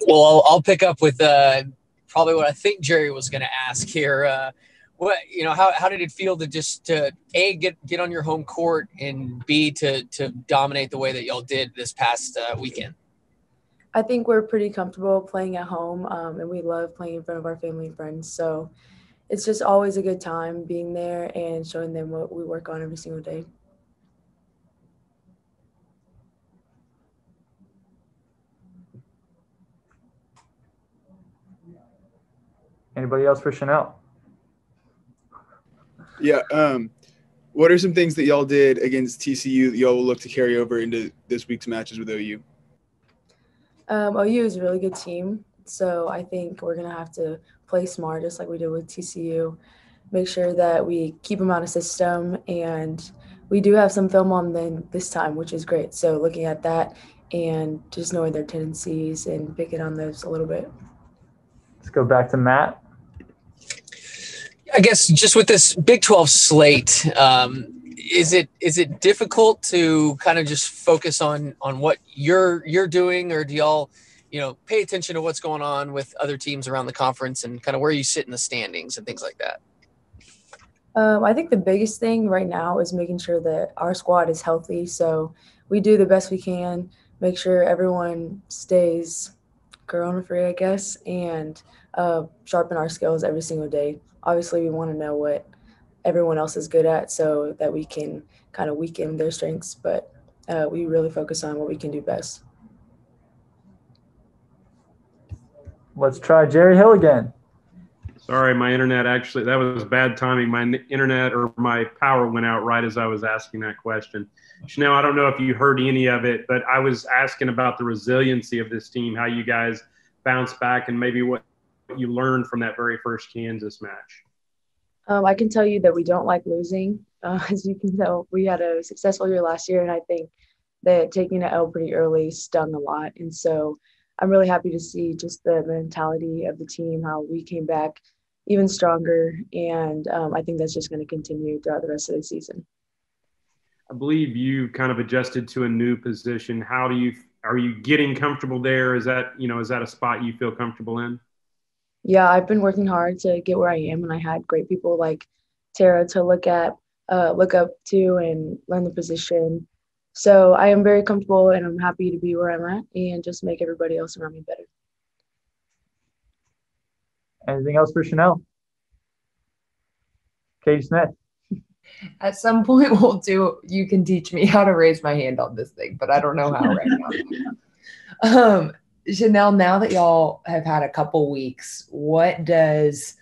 Well, I'll pick up with probably what I think Jerry was going to ask here. How did it feel to just to A, get on your home court, and B, to dominate the way that y'all did this past weekend? I think we're pretty comfortable playing at home, and we love playing in front of our family and friends. So it's just always a good time being there and showing them what we work on every single day. Anybody else for Shanel? Yeah. What are some things that y'all did against TCU that y'all will look to carry over into this week's matches with OU? OU is a really good team, so I think we're going to have to play smart just like we did with TCU, make sure that we keep them out of system, and we do have some film on them this time, which is great. So looking at that and just knowing their tendencies and picking on those a little bit. Let's go back to Matt. I guess just with this Big 12 slate, is it difficult to kind of just focus on what you're doing, or do y'all, pay attention to what's going on with other teams around the conference and kind of where you sit in the standings and things like that? I think the biggest thing right now is making sure that our squad is healthy. So we do the best we can, make sure everyone stays corona-free, I guess, and sharpen our skills every single day. Obviously, we want to know what everyone else is good at so that we can kind of weaken their strengths, but we really focus on what we can do best. Let's try Jerry Hill again. Sorry, my internet that was bad timing. My internet or my power went out right as I was asking that question. Shanel, I don't know if you heard any of it, but I was asking about the resiliency of this team, how you guys bounce back, and maybe what you learned from that very first Kansas match. I can tell you that we don't like losing. As you can tell, we had a successful year last year, and I think that taking an L pretty early stung a lot. And so I'm really happy to see just the mentality of the team, how we came back even stronger. And I think that's just going to continue throughout the rest of the season. I believe you kind of adjusted to a new position. Are you getting comfortable there? Is that a spot you feel comfortable in? Yeah, I've been working hard to get where I am, and I had great people like Tara to look up to and learn the position. So I am very comfortable, and I'm happy to be where I'm at and just make everybody else around me better. Anything else for Shanel? Katie Smith. At some point, you can teach me how to raise my hand on this thing, but I don't know how right now. Shanel, now that y'all have had a couple weeks, what does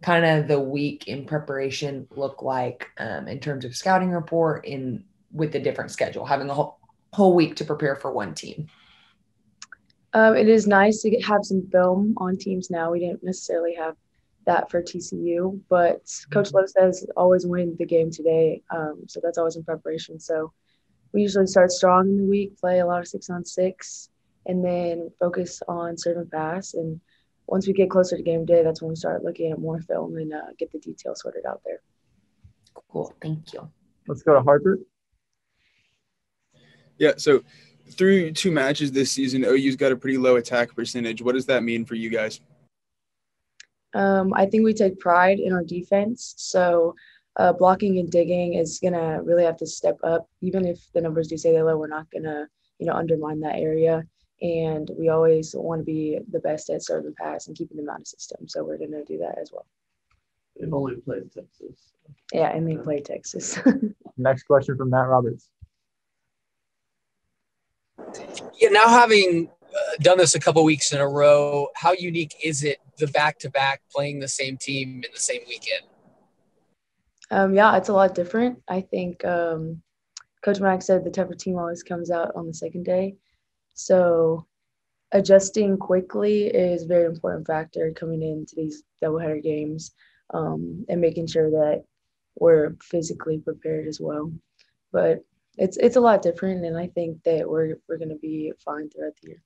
kind of the week in preparation look like in terms of scouting report and with the different schedule, having a whole week to prepare for one team? It is nice to have some film on teams now. We didn't necessarily have that for TCU, but Coach Lowe says always win the game today. So that's always in preparation. So we usually start strong in the week, play a lot of 6-on-6, and then focus on serve and pass. And once we get closer to game day, that's when we start looking at more film and get the details sorted out there. Cool. Thank you. Let's go to Harper. Yeah, so through 2 matches this season, OU's got a pretty low attack percentage. What does that mean for you guys? I think we take pride in our defense. So blocking and digging is going to really have to step up. Even if the numbers do say they're low, we're not going to, undermine that area. And we always want to be the best at serve and pass and keeping them out of system. So we're going to do that as well. They've only played Texas. Yeah, and they play Texas. Next question from Matt Roberts. Yeah, now having done this a couple weeks in a row, how unique is it, the back-to-back, playing the same team in the same weekend? Yeah, it's a lot different. I think Coach Mack said the tougher team always comes out on the second day. So adjusting quickly is a very important factor coming into these doubleheader games, and making sure that we're physically prepared as well. But it's a lot different, and I think that we're going to be fine throughout the year.